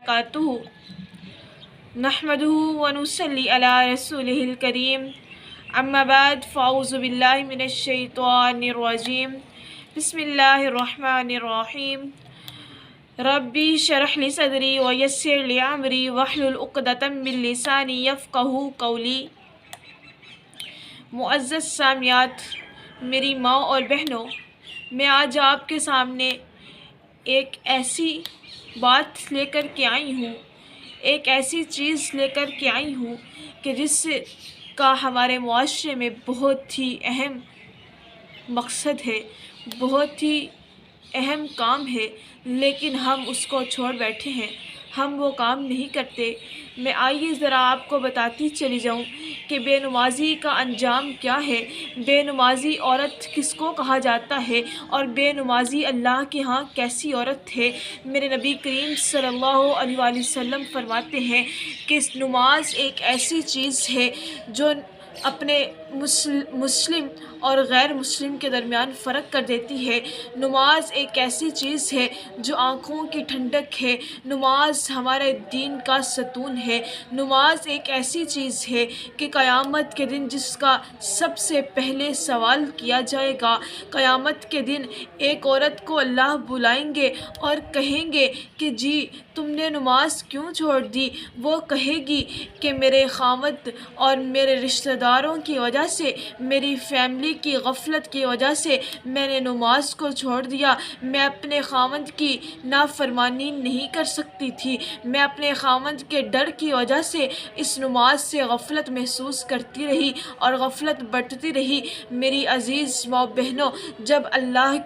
وبرکاتہ نحمده ونصلی علی رسولہ الکریم اما بعد فاعوذ باللہ من الشیطان الرجیم بسم اللہ الرحمن الرحیم ربی اشرح لی صدری ویسر لی امری واحلل عقدۃ من لسانی یفقہوا قولی۔ معزز سامعات، میری ماں اور بہنوں، میں آج آپ کے سامنے ایک ایسی بات لے کر کے آئی ہوں، ایک ایسی چیز لے کر کے آئی ہوں کہ جس کا ہمارے معاشرے میں بہت ہی اہم مقصد ہے، بہت ہی اہم کام ہے، لیکن ہم اس کو چھوڑ بیٹھے ہیں، ہم وہ کام نہیں کرتے۔ میں آئیے ذرا آپ کو بتاتی چلی جاؤں کہ بے نمازی کا انجام کیا ہے، بے نمازی عورت کس کو کہا جاتا ہے، اور بے نمازی اللہ کے ہاں کیسی عورت ہے۔ میرے نبی کریم صلی اللہ علیہ وآلہ وسلم فرماتے ہیں کہ نماز ایک ایسی چیز ہے جو اپنے مسلم اور غیر مسلم کے درمیان فرق کر دیتی ہے۔ نماز ایک ایسی چیز ہے جو آنکھوں کی ٹھنڈک ہے، نماز ہمارے دین کا ستون ہے، نماز ایک ایسی چیز ہے کہ قیامت کے دن جس کا سب سے پہلے سوال کیا جائے گا۔ قیامت کے دن ایک عورت کو اللہ بلائیں گے اور کہیں گے کہ جی تم نے نماز کیوں چھوڑ دی؟ وہ کہے گی کہ میرے خاوند اور میرے رشتہ داروں کی وجہ سے، میری فیملی کی غفلت کی وجہ سے میں نے نماز کو چھوڑ دیا۔ میں اپنے خاوند کی نافرمانی نہیں کر سکتی تھی، میں اپنے خاوند کے ڈر کی وجہ سے اس نماز سے غفلت محسوس کرتی رہی اور غفلت برتتی رہی۔ میری عزیز ماں بہنوں، جب اللہ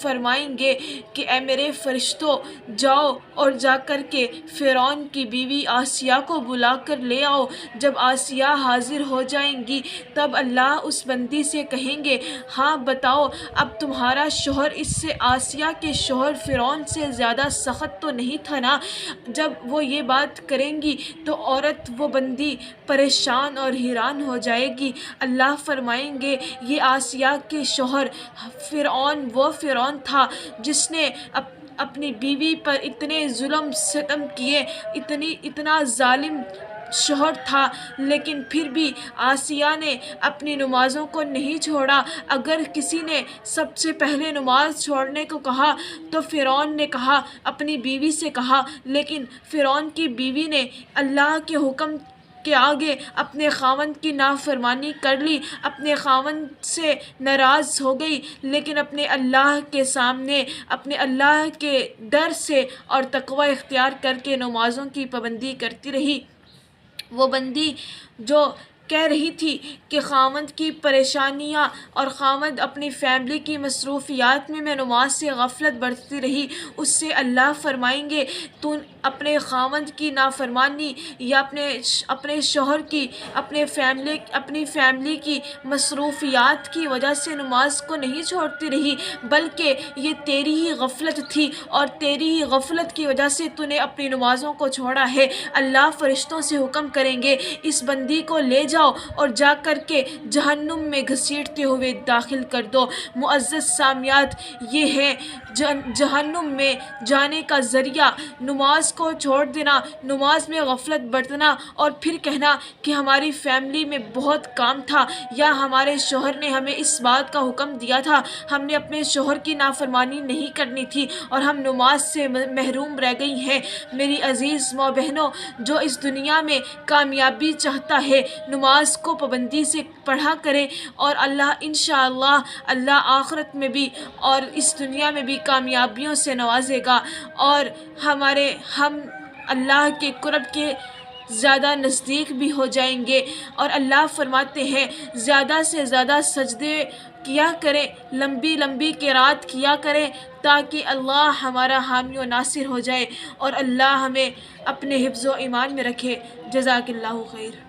فرمائیں گے کہ اے میرے فرشتوں جاؤ اور جا کر کے فرعون کی بیوی آسیہ کو بلا کر لے آؤ، جب آسیہ حاضر ہو جائیں گی تب اللہ اس بندی سے کہیں گے ہاں بتاؤ اب تمہارا شوہر اس سے آسیہ کے شوہر فرعون سے زیادہ سخت تو نہیں تھا نا؟ جب وہ یہ بات کریں گی تو عورت وہ بندی پریشان اور حیران ہو جائے گی۔ اللہ فرمائیں گے یہ آسیہ کے شوہر فرعون وہ فرعون تھا جس نے اپنی بیوی پر اتنے ظلم ستم کیے، اتنا ظالم شوہر تھا، لیکن پھر بھی آسیہ نے اپنی نمازوں کو نہیں چھوڑا۔ اگر کسی نے سب سے پہلے نماز چھوڑنے کو کہا تو فرعون نے کہا، اپنی بیوی سے کہا، لیکن فرعون کی بیوی نے اللہ کے حکم کے آگے اپنے خاوند کی نافرمانی کر لی، اپنے خاوند سے ناراض ہو گئی، لیکن اپنے اللہ کے سامنے اپنے اللہ کے ڈر سے اور تقوی اختیار کر کے نمازوں کی پابندی کرتی رہی۔ وہ بندی جو کہہ رہی تھی کہ خاوند کی پریشانیاں اور خاوند اپنی فیملی کی مصروفیات میں نماز سے غفلت برتتی رہی، اس سے اللہ فرمائیں گے تو اپنے خاوند کی نافرمانی یا اپنے شوہر کی اپنی فیملی کی مصروفیات کی وجہ سے نماز کو نہیں چھوڑتی رہی، بلکہ یہ تیری ہی غفلت تھی اور تیری ہی غفلت کی وجہ سے تو نے اپنی نمازوں کو چھوڑا ہے۔ اللہ فرشتوں سے حکم کریں گے اس بندی کو لے جاؤ اور جا کر کے جہنم میں گھسیٹتے ہوئے داخل کر دو۔ معزز سامعات، یہ ہے جہنم میں جانے کا ذریعہ، نماز کو چھوڑ دینا، نماز میں غفلت برتنا اور پھر کہنا کہ ہماری فیملی میں بہت کام تھا یا ہمارے شوہر نے ہمیں اس بات کا حکم دیا تھا، ہم نے اپنے شوہر کی نافرمانی نہیں کرنی تھی اور ہم نماز سے محروم رہ گئی ہیں۔ میری عزیز ماں بہنوں، جو اس دنیا میں کامیابی چاہتا ہے نماز کو پابندی سے پڑھا کرے اور اللہ انشاءاللہ اللہ آخرت میں بھی اور اس دنیا میں بھی کامیابیوں سے نوازے گا، اور ہم اللہ کے قرب کے زیادہ نزدیک بھی ہو جائیں گے۔ اور اللہ فرماتے ہیں زیادہ سے زیادہ سجدے کیا کریں، لمبی لمبی قرات کیا کریں تاکہ اللہ ہمارا حامی و ناصر ہو جائے اور اللہ ہمیں اپنے حفظ و ایمان میں رکھے۔ جزاک اللہ خیر۔